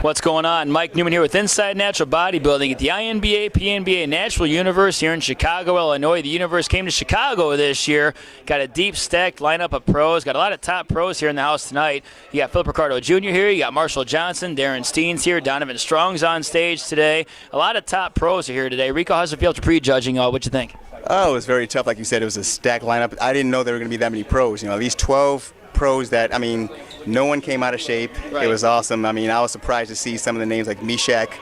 What's going on? Mike Neumann here with Inside Natural Bodybuilding at the INBA PNBA Natural Universe here in Chicago, Illinois. The Universe came to Chicago this year. Got a deep stacked lineup of pros. Got a lot of top pros here in the house tonight. You got Philip Ricardo Jr. here. You got Marshall Johnson. Darren Steen's here. Donovan Strong's on stage today. A lot of top pros are here today. Rico, how's it feel to prejudging? What'd you think? Oh, it was very tough. Like you said, it was a stacked lineup. I didn't know there were going to be that many pros. At least 12 pros that, no one came out of shape. Right. It was awesome. I was surprised to see some of the names like Mishak.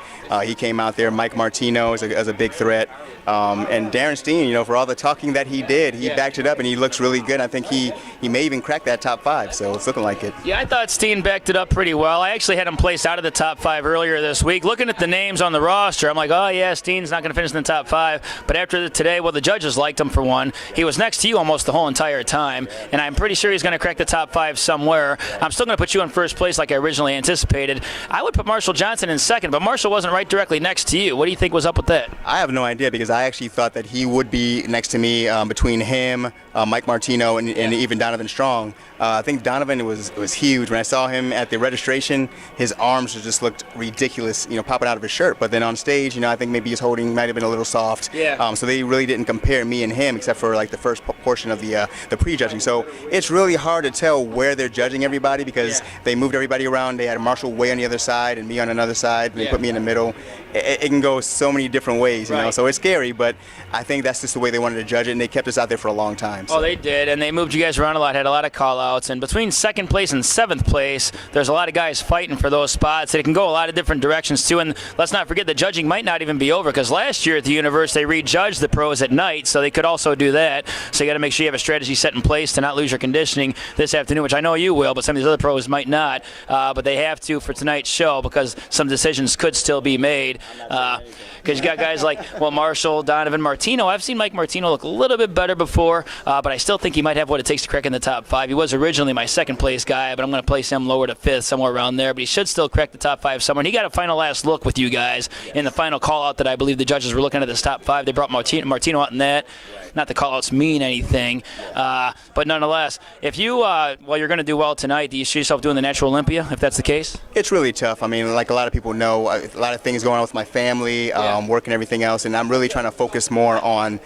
He came out there. Mike Martino as a big threat. And Darren Steen, for all the talking that he did, he backed it up, and he looks really good. I think he may even crack that top 5, so it's looking like it. Yeah, I thought Steen backed it up pretty well. I actually had him placed out of the top 5 earlier this week. Looking at the names on the roster, I'm like, oh, yeah, Steen's not going to finish in the top 5. But after today, the judges liked him for one. He was next to you almost the whole entire time, and I'm pretty sure he's going to crack the top 5 somewhere. I'm still going to put you in first place like I originally anticipated. I would put Marshall Johnson in second, but Marshall wasn't right directly next to you. What do you think was up with that? I have no idea, because I actually thought that he would be next to me between him, Mike Martino, and even Donovan Strong. I think Donovan was huge. When I saw him at the registration, his arms just looked ridiculous, popping out of his shirt. But then on stage, I think maybe his holding might have been a little soft. Yeah. So they really didn't compare me and him, except for like the first portion of the prejudging. So it's really hard to tell where they're judging everybody, because they moved everybody around. They had Marshall way on the other side and me on another side, and they put me in the middle. It can go so many different ways, so it's scary, but I think that's just the way they wanted to judge it, and they kept us out there for a long time. So. Oh, they did, and they moved you guys around a lot, had a lot of call-outs, and between second place and 7th place, there's a lot of guys fighting for those spots. It can go a lot of different directions, too, and let's not forget the judging might not even be over, because last year at the Universe, they rejudged the pros at night, so they could also do that. So you got to make sure you have a strategy set in place to not lose your conditioning this afternoon, which I know you will, but some of these other pros might not, but they have to for tonight's show, because some decisions could still be made. Because you got guys like, Marshall, Donovan, Martino. I've seen Mike Martino look a little bit better before, but I still think he might have what it takes to crack in the top 5. He was originally my second place guy, but I'm going to place him lower to 5th, somewhere around there. But he should still crack the top 5 somewhere. And he got a final last look with you guys in the final call-out that I believe the judges were looking at this top 5. They brought Martino out in that. Not the call-outs mean anything, but nonetheless, if you, you're going to do well tonight, do you see yourself doing the Natural Olympia, if that's the case? It's really tough. Like a lot of people know, a lot of things going on with my family, work and everything else, and I'm really trying to focus more on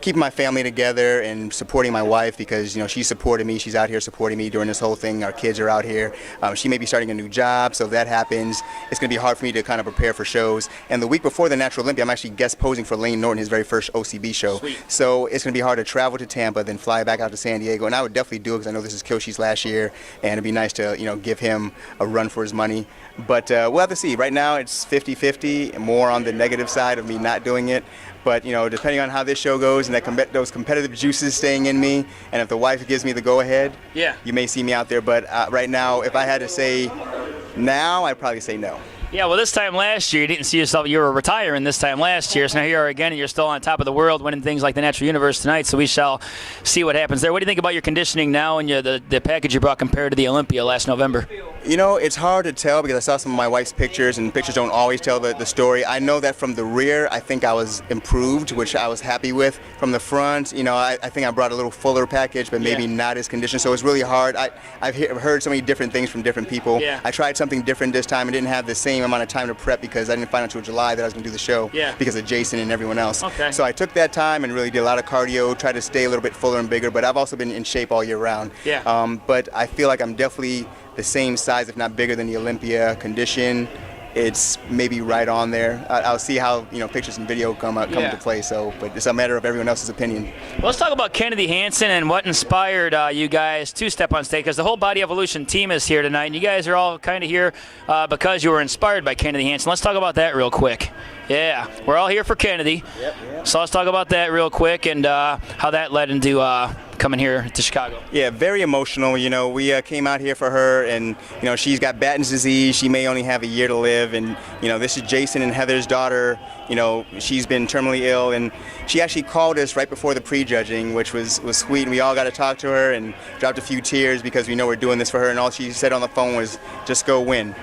keeping my family together and supporting my wife, because she supported me. She's out here supporting me during this whole thing. Our kids are out here. She may be starting a new job, so if that happens, it's going to be hard for me to kind of prepare for shows. And the week before the Natural Olympia, I'm actually guest posing for Lane Norton, his very first OCB show. Sweet. So it's going to be hard to travel to Tampa, then fly back out to San Diego. And I would definitely do it, because I know this is Koshi's last year, and it'd be nice to give him a run for his money. But we'll have to see. Right now it's 50-50, more on the negative side of me not doing it. But, depending on how this show goes and those competitive juices staying in me, and if the wife gives me the go-ahead, you may see me out there. But right now, if I had to say now, I'd probably say no. Yeah, this time last year, you didn't see yourself, you were retiring this time last year, so now here you are again, and you're still on top of the world, winning things like the Natural Universe tonight, so we shall see what happens there. What do you think about your conditioning now and the package you brought compared to the Olympia last November? It's hard to tell, because I saw some of my wife's pictures, and pictures don't always tell the story. I know that from the rear, I think I was improved, which I was happy with. From the front, I think I brought a little fuller package, but maybe not as conditioned, so it's really hard. I've heard so many different things from different people. Yeah. I tried something different this time and didn't have the same amount of time to prep, because I didn't find out until July that I was going to do the show because of Jason and everyone else. Okay. So I took that time and really did a lot of cardio, tried to stay a little bit fuller and bigger, but I've also been in shape all year round. Yeah. But I feel like I'm definitely the same size, if not bigger than the Olympia condition. It's maybe right on there. I'll see how pictures and video come into play. But it's a matter of everyone else's opinion. Well, let's talk about Kennedy Hansen and what inspired you guys to step on stage, because the whole Body Evolution team is here tonight, and you guys are all kind of here because you were inspired by Kennedy Hansen. Let's talk about that real quick. Yeah, we're all here for Kennedy. Yep. So let's talk about that real quick and how that led into coming here to Chicago. Yeah, very emotional. We came out here for her, and she's got Batten's disease. She may only have a year to live, and this is Jason and Heather's daughter. She's been terminally ill, and she actually called us right before the prejudging, which was sweet, and we all got to talk to her and dropped a few tears because we know we're doing this for her, and all she said on the phone was, just go win,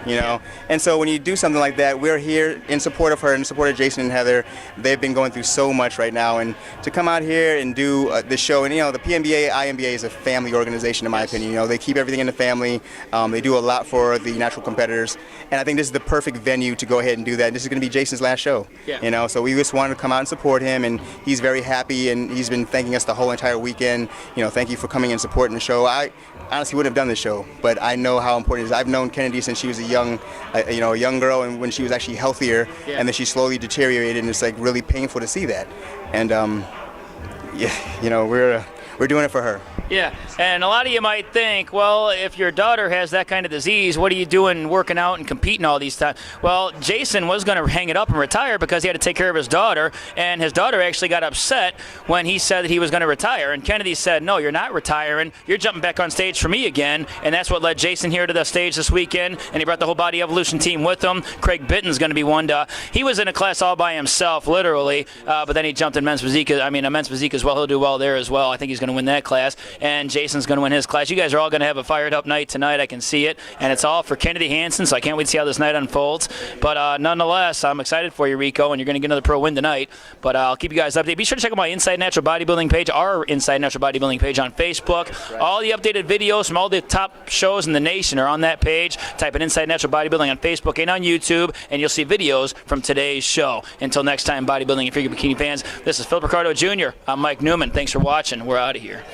And so when you do something like that, we're here in support of her, in support of Jason and Heather. They've been going through so much right now, and to come out here and do this show, and the PNBA, INBA is a family organization in my opinion. They keep everything in the family. They do a lot for the natural competitors, and I think this is the perfect venue to go ahead and do that. This is going to be Jason's last show. Yeah. So we just wanted to come out and support him, and he's very happy, and he's been thanking us the whole entire weekend. Thank you for coming and supporting the show. I honestly wouldn't have done this show, but I know how important it is. I've known Kennedy since she was a young girl, and when she was actually healthier, and then she slowly deteriorated, and it's like really painful to see that. And we're doing it for her. Yeah, and a lot of you might think, well, if your daughter has that kind of disease, what are you doing working out and competing all these times? Well, Jason was going to hang it up and retire because he had to take care of his daughter, and his daughter actually got upset when he said that he was going to retire, and Kennedy said, no, you're not retiring, you're jumping back on stage for me again, and that's what led Jason here to the stage this weekend, and he brought the whole Body Evolution team with him. Craig Bitten's going to be one to, he was in a class all by himself, literally, but then he jumped in men's physique, men's physique as well. He'll do well there as well. I think he's going to win that class, and Jason's going to win his class. You guys are all going to have a fired up night tonight. I can see it, and it's all for Kennedy Hansen, so I can't wait to see how this night unfolds. But nonetheless, I'm excited for you, Rico, and you're going to get another pro win tonight. But I'll keep you guys updated. Be sure to check out my Inside Natural Bodybuilding page, our Inside Natural Bodybuilding page on Facebook. Right. All the updated videos from all the top shows in the nation are on that page. Type in Inside Natural Bodybuilding on Facebook and on YouTube, and you'll see videos from today's show. Until next time, bodybuilding and figure bikini fans, this is Philip Ricardo Jr. I'm Mike Neumann. Thanks for watching. We're out of here.